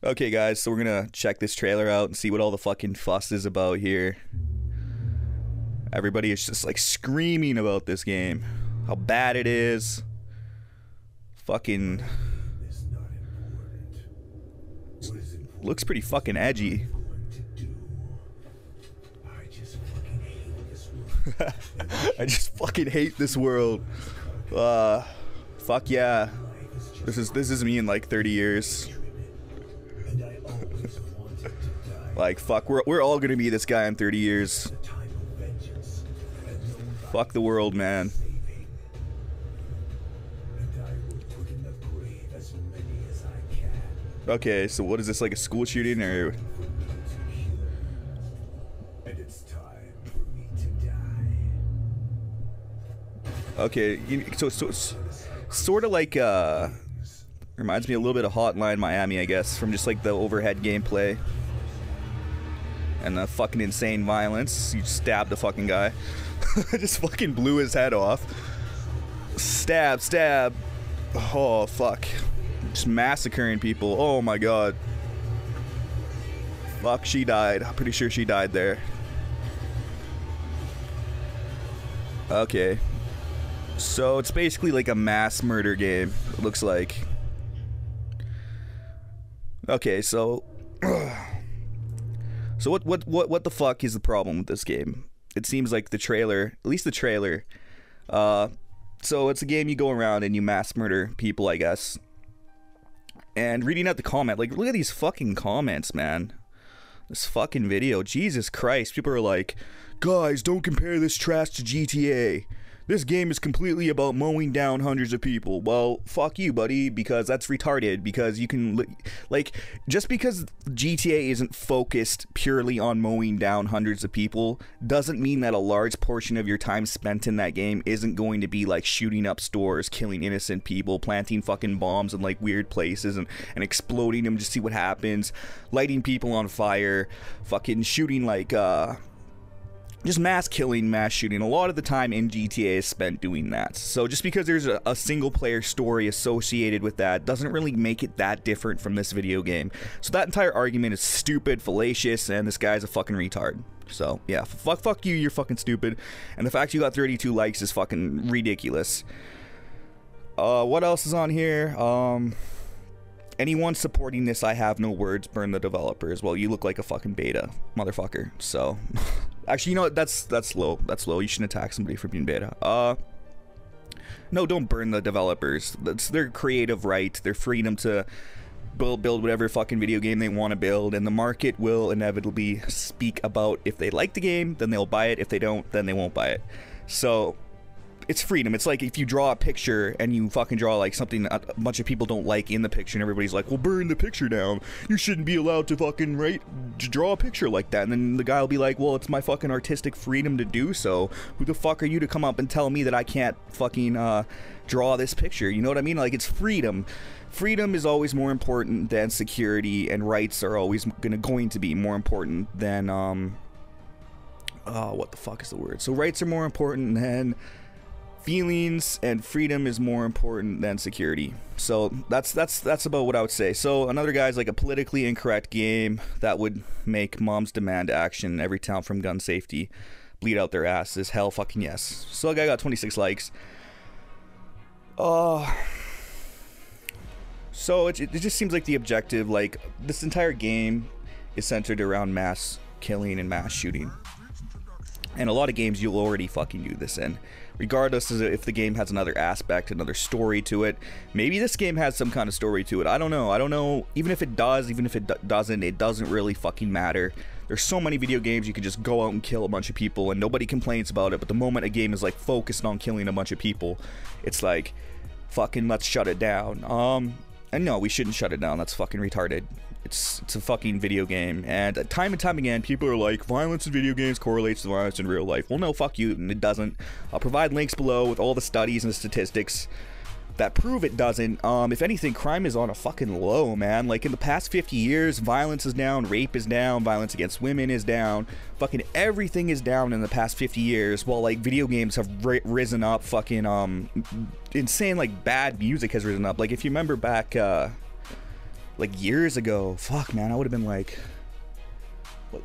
Okay, guys, so we're gonna check this trailer out and see what all the fucking fuss is about here. Everybody is just like screaming about this game. How bad it is. Fucking. Looks pretty fucking edgy. I just fucking hate this world. Fuck yeah. This is me in like 30 years. Like, fuck, we're all gonna be this guy in 30 years. Fuck the world, man. Okay, so what is this, like a school shooting or? Okay, so it's sort of like reminds me a little bit of Hotline Miami, I guess, from just like the overhead gameplay and the fucking insane violence. You stabbed the fucking guy. Just fucking blew his head off. Stab, stab. Oh, fuck. Just massacring people. Oh my god. Fuck, she died. I'm pretty sure she died there. Okay. So it's basically like a mass murder game, it looks like. Okay, so so what the fuck is the problem with this game? It seems like the trailer, at least the trailer, so it's a game you go around and you mass murder people, I guess. And reading out the comment, like, look at these fucking comments, man. This fucking video, Jesus Christ. People are like, guys, don't compare this trash to GTA. This game is completely about mowing down hundreds of people. Well, fuck you, buddy, because that's retarded. Because you can, like, just because GTA isn't focused purely on mowing down hundreds of people doesn't mean that a large portion of your time spent in that game isn't going to be, like, shooting up stores, killing innocent people, planting fucking bombs in, like, weird places and exploding them to see what happens, lighting people on fire, fucking shooting, like, just mass killing, mass shooting. A lot of the time in GTA is spent doing that. So just because there's a single player story associated with that doesn't really make it that different from this video game. So that entire argument is stupid, fallacious, and this guy's a fucking retard. So yeah, fuck you, you're fucking stupid. And the fact you got 32 likes is fucking ridiculous. What else is on here? Anyone supporting this, I have no words, burn the developers. Well, you look like a fucking beta, motherfucker. So actually, you know what? That's low. That's low. You shouldn't attack somebody for being beta. No, don't burn the developers. That's their creative right, their freedom to build whatever fucking video game they want to build, and the market will inevitably speak about if they like the game, then they'll buy it. If they don't, then they won't buy it. So it's freedom. It's like if you draw a picture and you fucking draw like something a bunch of people don't like in the picture, and everybody's like, well, burn the picture down. You shouldn't be allowed to fucking draw a picture like that. And then the guy will be like, well, it's my fucking artistic freedom to do so. Who the fuck are you to come up and tell me that I can't fucking draw this picture? You know what I mean? Like, it's freedom. Freedom is always more important than security, and rights are always going to be more important than what the fuck is the word? So rights are more important than feelings, and freedom is more important than security. So that's about what I would say. So another guy's like a politically incorrect game that would make moms demand action. Every town from gun safety bleed out their asses. Hell fucking yes. So that guy got 26 likes. So it just seems like the objective, like, this entire game is centered around mass killing and mass shooting. And a lot of games you'll already fucking do this in, regardless of if the game has another aspect, another story to it. Maybe this game has some kind of story to it. I don't know. Even if it does, even if it doesn't, it doesn't really fucking matter. There's so many video games you can just go out and kill a bunch of people and nobody complains about it. But the moment a game is like focused on killing a bunch of people, it's like, fucking let's shut it down. And no, we shouldn't shut it down. That's fucking retarded. It's a fucking video game, and time again, people are like, violence in video games correlates to violence in real life. Well, no, fuck you, and it doesn't. I'll provide links below with all the studies and statistics that prove it doesn't. If anything, crime is on a fucking low, man. Like, in the past 50 years, violence is down, rape is down, violence against women is down, fucking everything is down in the past 50 years, while, like, video games have risen up. Fucking, insane, like, bad music has risen up. Like, if you remember back, like years ago. Fuck, man, I would have been like,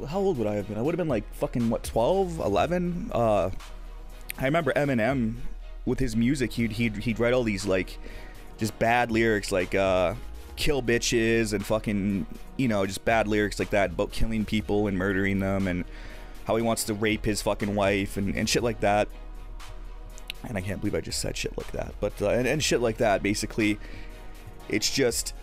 how old would I have been? I would have been like fucking what, 12, 11. I remember Eminem with his music. He'd write all these like just bad lyrics, like kill bitches and fucking, you know, just bad lyrics like that about killing people and murdering them, and how he wants to rape his fucking wife and shit like that. And I can't believe I just said shit like that, but and shit like that. Basically, it's just,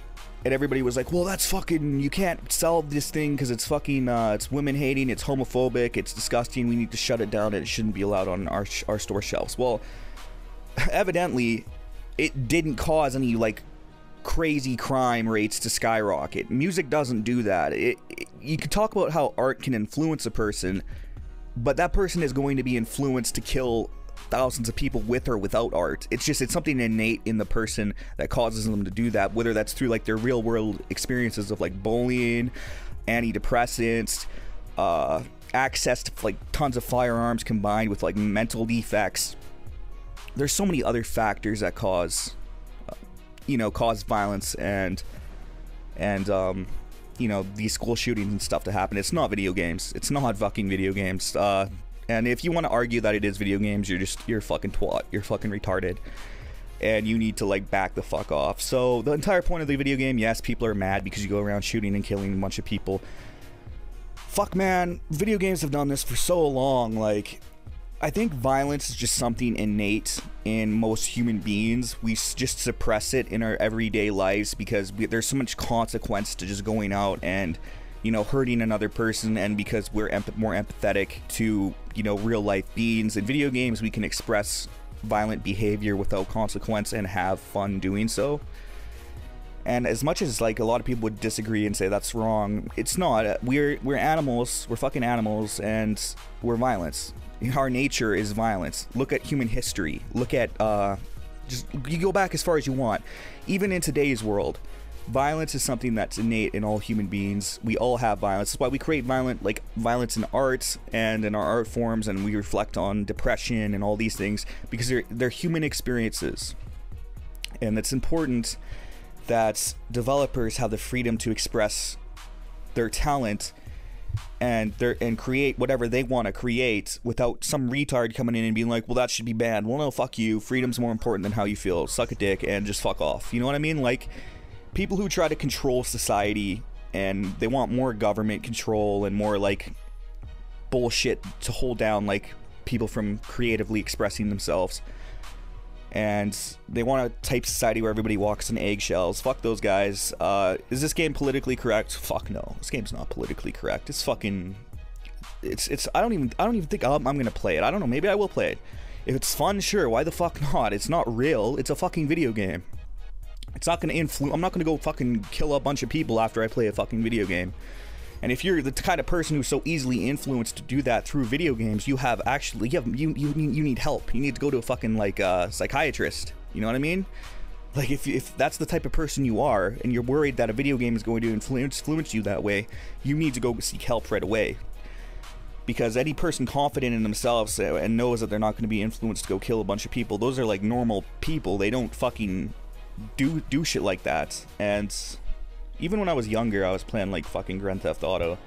and everybody was like, well, that's fucking, you can't sell this thing because it's fucking, it's women hating, it's homophobic, it's disgusting, we need to shut it down, and it shouldn't be allowed on our store shelves. Well, evidently, it didn't cause any, like, crazy crime rates to skyrocket. Music doesn't do that. You could talk about how art can influence a person, but that person is going to be influenced to kill thousands of people with or without art. It's something innate in the person that causes them to do that, whether that's through like their real world experiences of like bullying, antidepressants, access to like tons of firearms combined with like mental defects. There's so many other factors that cause violence and you know, these school shootings and stuff to happen. It's not video games. It's not fucking video games. And if you want to argue that it is video games, you're fucking twat. You're fucking retarded. And you need to, like, back the fuck off. So, the entire point of the video game, yes, people are mad because you go around shooting and killing a bunch of people. Fuck, man. Video games have done this for so long. Like, I think violence is just something innate in most human beings. We just suppress it in our everyday lives because there's so much consequence to just going out and, you know, hurting another person, and because we're more empathetic to, you know, real life beings. In video games, we can express violent behavior without consequence and have fun doing so. And as much as like a lot of people would disagree and say that's wrong, it's not. We're animals. We're fucking animals, and we're violence. Our nature is violence. Look at human history. Look at just you go back as far as you want. Even in today's world, violence is something that's innate in all human beings. We all have violence. That's why we create violence in art and in our art forms, and we reflect on depression and all these things because they're human experiences. And it's important that developers have the freedom to express their talent and create whatever they want to create without some retard coming in and being like, well, that should be banned. Well, no, fuck you. Freedom's more important than how you feel. Suck a dick and just fuck off. You know what I mean? Like, people who try to control society and they want more government control and more like bullshit to hold down like people from creatively expressing themselves, and they want a type society where everybody walks in eggshells. Fuck those guys. Is this game politically correct? Fuck no. This game's not politically correct. It's fucking, it's I don't even think I'm gonna play it. I don't know, maybe I will play it. If it's fun, sure, why the fuck not? It's not real. It's a fucking video game. It's not gonna I'm not gonna go fucking kill a bunch of people after I play a fucking video game. And if you're the kind of person who's so easily influenced to do that through video games, you need help. You need to go to a fucking like psychiatrist. You know what I mean? Like if that's the type of person you are, and you're worried that a video game is going to influence you that way, you need to go seek help right away. Because any person confident in themselves and knows that they're not going to be influenced to go kill a bunch of people, those are like normal people. They don't fucking do shit like that. And even when I was younger, I was playing like fucking Grand Theft Auto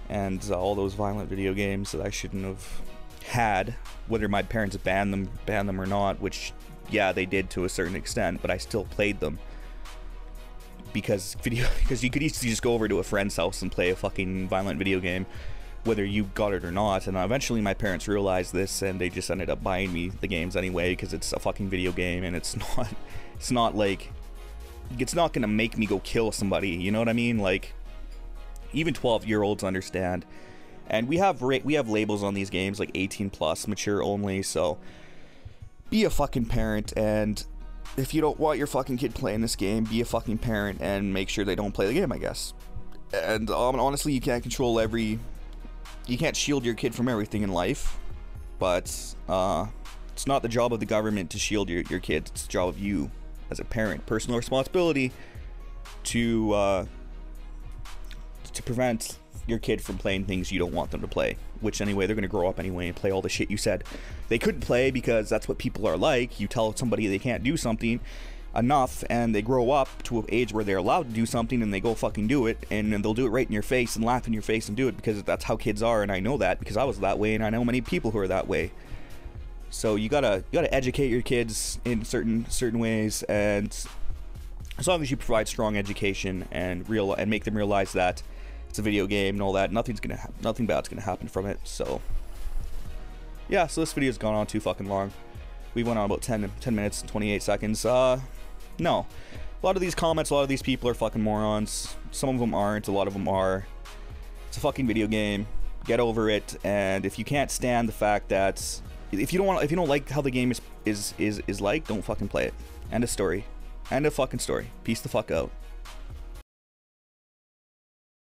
and all those violent video games that I shouldn't have had, whether my parents banned them or not, which yeah, they did to a certain extent, but I still played them because you could easily just go over to a friend's house and play a fucking violent video game, whether you got it or not. And eventually my parents realized this, and they just ended up buying me the games anyway because it's a fucking video game, and it's not gonna make me go kill somebody, you know what I mean? Like, even 12-year-olds understand. And we have labels on these games like 18 plus, mature only, so be a fucking parent. And if you don't want your fucking kid playing this game, be a fucking parent and make sure they don't play the game, I guess. And honestly, you can't shield your kid from everything in life, but it's not the job of the government to shield your kids. It's the job of you as a parent. Personal responsibility to prevent your kid from playing things you don't want them to play, which anyway, they're going to grow up anyway and play all the shit you said they couldn't play because that's what people are like. You tell somebody they can't do something, enough and they grow up to an age where they're allowed to do something and they go fucking do it, and they'll do it right in your face and laugh in your face and do it because that's how kids are. And I know that because I was that way, and I know many people who are that way. So you gotta educate your kids in certain ways, and as long as you provide strong education and make them realize that it's a video game and all that, nothing bad's gonna happen from it. So yeah, so this video's gone on too fucking long. We went on about 10 minutes and 28 seconds. No, a lot of these comments, a lot of these people are fucking morons. Some of them aren't, a lot of them are. It's a fucking video game. Get over it. And if you can't stand the fact that if you don't like how the game is like, don't fucking play it. End of story. End of fucking story. Peace the fuck out.